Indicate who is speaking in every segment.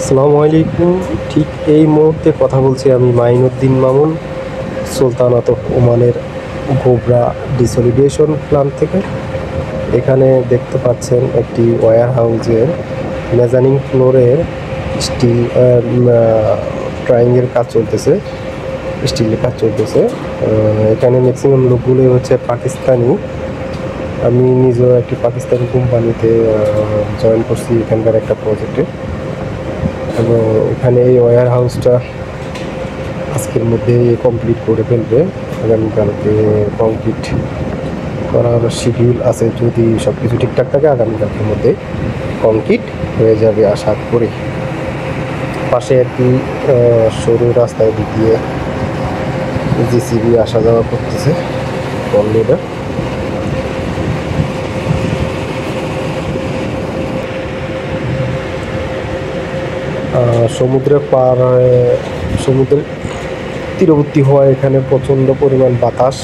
Speaker 1: আসসালামু আলাইকুম। ঠিক এই মুহূর্তে কথা বলছি আমি মাইনুদ্দিন মামুন, সুলতানাত অফ ওমানের গোবরা ডিসোলিডেশন প্ল্যান্ট থেকে। এখানে দেখতে পাচ্ছেন একটি ওয়্যার হাউজের মেজানিং ফ্লোরের স্টিল ট্রাইংয়ের কাজ চলতেছে, স্টিলের কাজ চলতেছে। এখানে ম্যাক্সিমাম লোকগুলোই হচ্ছে পাকিস্তানি। আমি নিজেও একটি পাকিস্তানি কোম্পানিতে জয়েন করছি এখানকার একটা প্রজেক্টে, এবং এখানে এই ওয়্যার হাউসটা আজকের মধ্যে কমপ্লিট করে ফেলবে। আগামীকালকে কমপ্লিট করার শিডিউল আছে, যদি সব কিছু ঠিকঠাক থাকে আগামীকালকের মধ্যে কমপ্লিট হয়ে যাবে আশা করি। পাশে একটি সরু রাস্তায় দিক দিয়ে জিসিবি আসা যাওয়া করতেছে অলরেডি। সমুদ্রের সমুদ্রের তীরবর্তী হওয়ায় এখানে প্রচণ্ড পরিমাণ বাতাস,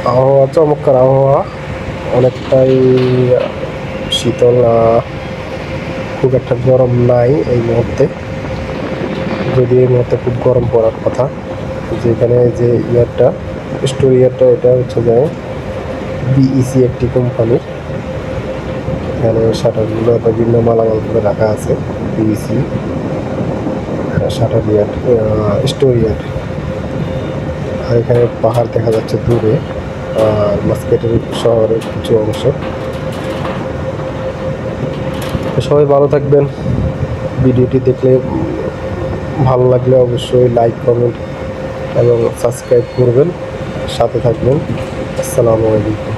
Speaker 1: আবহাওয়া চমৎকার আবহাওয়া, অনেকটাই শীতল, খুব একটা গরম নাই এই মুহূর্তে, যদি এই মুহূর্তে খুব গরম পড়ার কথা। যেখানে যে স্টোর ইয়ারটা এটা হচ্ছে যে বিইসি একটি কোম্পানির। এখানে শাটারগুলো বিভিন্ন মালামাল করে রাখা আছে, BEC shutter yard, store yard. আর এখানে পাহাড় দেখা যাচ্ছে দূরে, আর মাস্কেটের শহরের কিছু অংশ। সবাই ভালো থাকবেন। ভিডিওটি দেখলে ভালো লাগলে অবশ্যই লাইক, কমেন্ট এবং সাবস্ক্রাইব করবেন, সাথে থাকবেন। আসসালামু আলাইকুম।